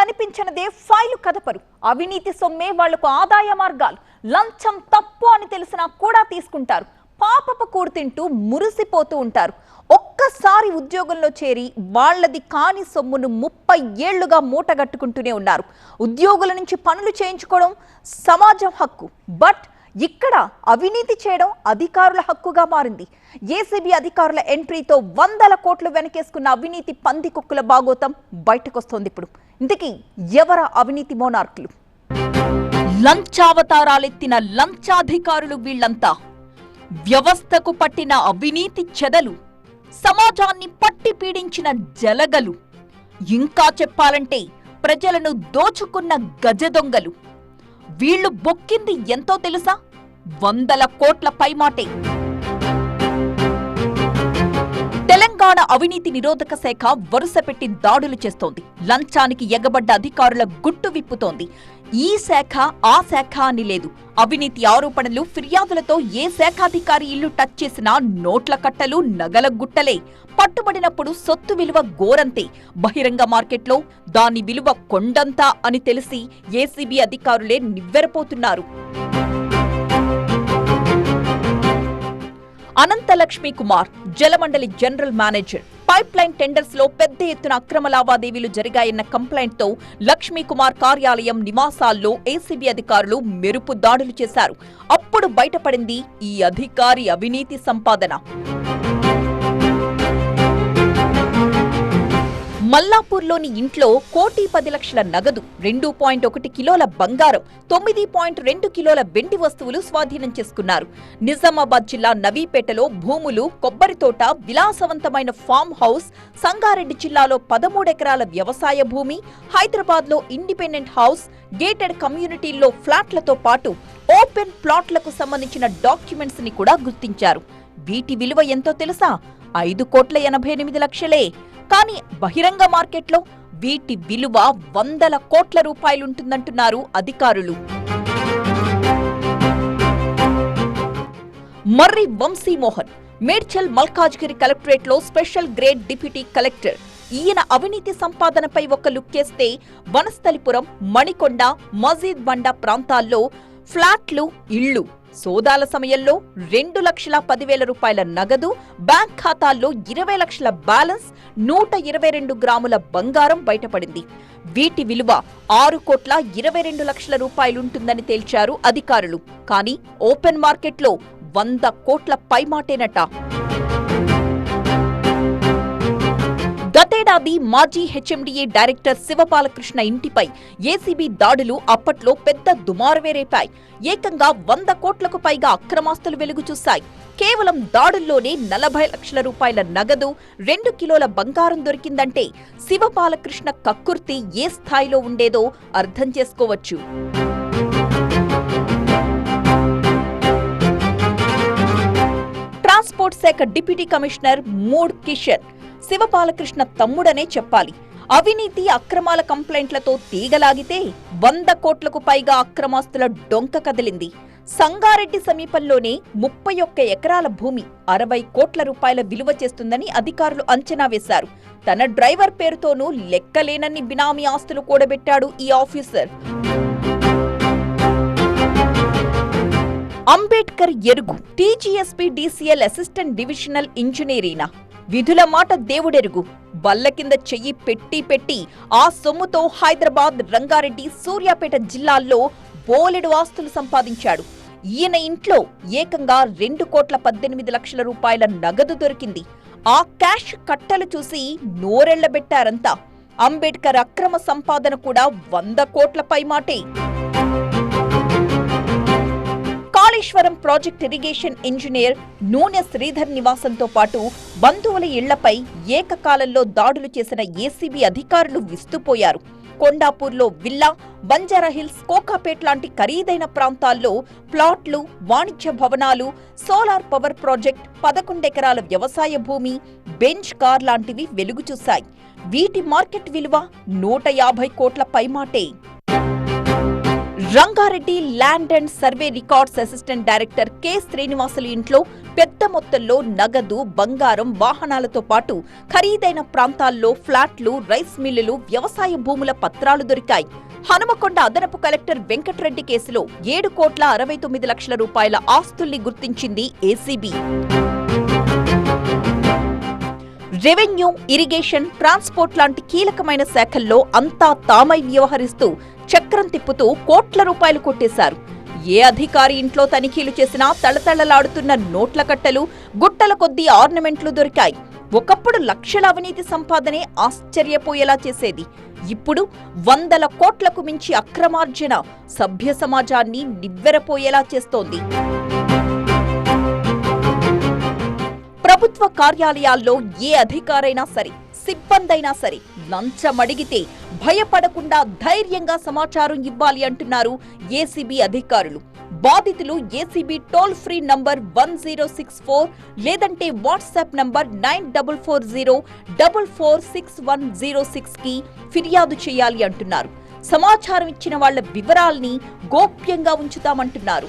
కనిపించనదే file కదపరు. అవినీతి సొమ్మే వాళ్లకు ఆదాయ మార్గాలు. లంచం తప్పు అని తెలిసినా కూడా తీసుకుంటారు. పాపపు కూడు తింటూ మురిసిపోతూ ఉంటారు. ఒక్కసారి ఉద్యోగంలో చేరి వాళ్లది కాని సొమ్మును 30 ఏళ్లుగా మూటగట్టుకుంటూనే ఉన్నారు. ఉద్యోగుల నుంచి పనులు చేయించుకోవడం సమాజం హక్కు. బట్ ఇక్కడ అవినీతి చేయడం అధికారుల హక్కుగా మారింది. ఏసీబీ అధికారుల ఎంట్రీతో 100 కోట్లు వెనకేసుకున్న అవినీతి పంది కుక్కుల బాగోతం బయటకొస్తోంది. ఇప్పుడు ఇంతకీ ఎవర అవినీతి మోనార్కులు? లంచావతారాలెత్తిన లంచాధికారులు వీళ్లంతా. వ్యవస్థకు పట్టిన అవినీతి చెదలు, సమాజాన్ని పట్టి పీడించిన జలగలు, ఇంకా చెప్పాలంటే ప్రజలను దోచుకున్న గజదొంగలు. వీళ్లు బొక్కింది ఎంతో తెలుసా? 100 కోట్ల పైమాటే. తెలంగాణ అవినీతి నిరోధక శాఖ వరుసపెట్టి దాడులు చేస్తోంది. లంచానికి ఎగబడ్డ అధికారుల గుట్టు విప్పుతోంది. ఈ శాఖ ఆ శాఖ అని లేదు. అవినీతి ఆరోపణలు, ఫిర్యాదులతో ఏ శాఖాధికారి ఇల్లు టచ్ చేసినా నోట్ల కట్టలు, నగల గుట్టలే. పట్టుబడినప్పుడు సొత్తు విలువ గోరంతే. బహిరంగ మార్కెట్లో దాని విలువ కొండంతా అని తెలిసి ఏసీబీ అధికారులే నివ్వెరపోతున్నారు. Ananthalakshmi Kumar Jalamandali general manager. Pipeline tenders లో పెద్ద ఎత్తున అక్రమ లావాదేవీలు జరిగాయన్న కంప్లైంట్ తో లక్ష్మీ కుమార్ కార్యాలయం, నివాసాల్లో ఏసీబీ అధికారులు మెరుపు దాడులు చేశారు. అప్పుడు బయటపడింది ఈ అధికారి అవినీతి సంపాదన. మల్లాపూర్లోని ఇంట్లో 1,10,00,000 నగదు, 2.1 కిలోల బంగారం, 9.2 కిలోల వెండి వస్తువులు స్వాధీనం చేసుకున్నారు. నిజామాబాద్ జిల్లా నవీపేటలో భూములు, కొబ్బరి తోట, విలాసవంతమైన ఫామ్ హౌస్, సంగారెడ్డి జిల్లాలో 13 ఎకరాల వ్యవసాయ భూమి, హైదరాబాద్లో ఇండిపెండెంట్ హౌస్, గేటెడ్ కమ్యూనిటీల్లో ఫ్లాట్లతో పాటు ఓపెన్ ప్లాట్లకు సంబంధించిన డాక్యుమెంట్స్ ని కూడా గుర్తించారు. వీటి విలువ ఎంతో తెలుసా? 5,88,00,000. కానీ బహిరంగ మార్కెట్లో వీటి విలువ 100 కోట్ల రూపాయలుంటుందంటున్నారు అధికారులు. మర్రి వంశీమోహన్ మేడ్చల్ మల్కాజ్గిరి కలెక్టరేట్లో స్పెషల్ గ్రేడ్ డిప్యూటీ కలెక్టర్. ఈయన అవినీతి సంపాదనపై ఒక లుక్కేస్తే వనస్థలిపురం, మణికొండ, మజీద్ బండ ప్రాంతాల్లో ఫ్లాట్లు, ఇళ్లు. సోదాల సమయంలో 2,10,000 రూపాయల నగదు, బ్యాంక్ ఖాతాల్లో 20 లక్షల బ్యాలెన్స్, 122 గ్రాముల బంగారం బయటపడింది. వీటి విలువ 6,22,00,000 రూపాయలుంటుందని తేల్చారు అధికారులు. కానీ ఓపెన్ మార్కెట్లో 100 కోట్ల పైమాటేనట. గతేడాది మాజీ హెచ్ఎండిఏ డైరెక్టర్ శివబాలకృష్ణ ఇంటిపై ఏసీబీ దాడులు అప్పట్లో పెద్ద దుమారువే రేపాయి. ఏకంగా 100 కోట్లకు పైగా అక్రమాస్తులు వెలుగు చూశాయి. కేవలం దాడుల్లోనే 40 లక్షల రూపాయల నగదు, 2 కిలోల బంగారం దొరికిందంటే శివబాలకృష్ణ కక్కుర్తి ఏ స్థాయిలో ఉండేదో అర్థం చేసుకోవచ్చు. ట్రాన్స్పోర్ట్ శాఖ డిప్యూటీ కమిషనర్ మూడ్ కిషన్ శివబాలకృష్ణ తమ్ముడనే చెప్పాలి. అవినీతి, అక్రమాల కంప్లైంట్లతో తీగలాగితే 100 కోట్లకు పైగా అక్రమాస్తుల డొంక కదిలింది. సంగారెడ్డి సమీపంలోనే 31 ఎకరాల భూమి 60 కోట్ల రూపాయల విలువ చేస్తుందని అధికారులు అంచనా వేశారు. తన డ్రైవర్ పేరుతోనూ లెక్కలేనన్ని బినామీ ఆస్తులు కూడబెట్టాడు ఈ ఆఫీసర్. అంబేద్కర్ ఎరుగు టీజీఎస్పీ డీసీఎల్ అసిస్టెంట్ డివిజనల్ ఇంజనీరీనా? విధుల మాట దేవుడెరుగు. బల్ల కింద చెయ్యి పెట్టి ఆ సొమ్ముతో హైదరాబాద్, రంగారెడ్డి, సూర్యాపేట జిల్లాల్లో బోలెడు ఆస్తులు సంపాదించాడు. ఈయన ఇంట్లో ఏకంగా 2,18,00,000 రూపాయల నగదు దొరికింది. ఆ క్యాష్ కట్టలు చూసి నోరెళ్లబెట్టారంతా. అంబేద్కర్ అక్రమ సంపాదన కూడా 100 కోట్ల పైమాటే. కాళేశ్వరం ప్రాజెక్ట్ ఇరిగేషన్ ఇంజనీర్ నూనె శ్రీధర్ నివాసంతో పాటు బంధువుల ఇళ్లపై ఏకకాలంలో దాడులు చేసిన ఏసీబీ అధికారులు విస్తుపోయారు. కొండాపూర్లో విల్లా, బంజారాహిల్స్, కోకాపేట్ లాంటి ఖరీదైన ప్రాంతాల్లో ప్లాట్లు, వాణిజ్య భవనాలు, సోలార్ పవర్ ప్రాజెక్ట్, 11 ఎకరాల వ్యవసాయ భూమి, బెంచ్ కార్ లాంటివి వెలుగు చూశాయి. వీటి మార్కెట్ విలువ 150 కోట్ల పైమాటే. Rangareddy land and survey records assistant director K Srinivasulu ఇంట్లో పెద్ద మొత్తంలో నగదు, బంగారం, వాహనాలతో పాటు ఖరీదైన ప్రాంతాల్లో ఫ్లాట్లు, రైస్ మిల్లులు, వ్యవసాయ భూముల పత్రాలు దొరికాయి. హనుమకొండ అదనపు కలెక్టర్ వెంకట్రెడ్డి కేసులో 7,69,00,000 రూపాయల ఆస్తుల్ని గుర్తించింది ఏసీబీ. రెవెన్యూ, ఇరిగేషన్, ట్రాన్స్పోర్ట్ లాంటి కీలకమైన శాఖల్లో అంతా తామై వ్యవహరిస్తూ చక్రం తిప్పుతూ కోట్ల రూపాయలు కొట్టేశారు. ఏ అధికారి ఇంట్లో తనిఖీలు చేసినా తళతళలాడుతున్న నోట్ల కట్టలు, గుట్టల కొద్దీ ఆర్నమెంట్లు దొరికాయి. ఒకప్పుడు లక్షల అవినీతి సంపాదనే ఆశ్చర్యపోయేలా చేసేది. ఇప్పుడు 100 కోట్లకు మించి అక్రమార్జన సభ్య సమాజాన్ని నివ్వెరపోయేలా చేస్తోంది. ప్రభుత్వ కార్యాలయాల్లో ఏ అధికారైనా సరే, సిబ్బందైనా సరే లంచమడిగితే భయపడకుండా ధైర్యంగా సమాచారం ఇవ్వాలి అంటున్నారు ఏసీబీ అధికారులు. బాధితులు ఏసీబీ టోల్ ఫ్రీ నంబర్ 1064 లేదంటే వాట్సాప్ నంబర్ 9440446106 కి ఫిర్యాదు చేయాలి అంటున్నారు. సమాచారం ఇచ్చిన వాళ్ల వివరాల్ని గోప్యంగా ఉంచుతామంటున్నారు.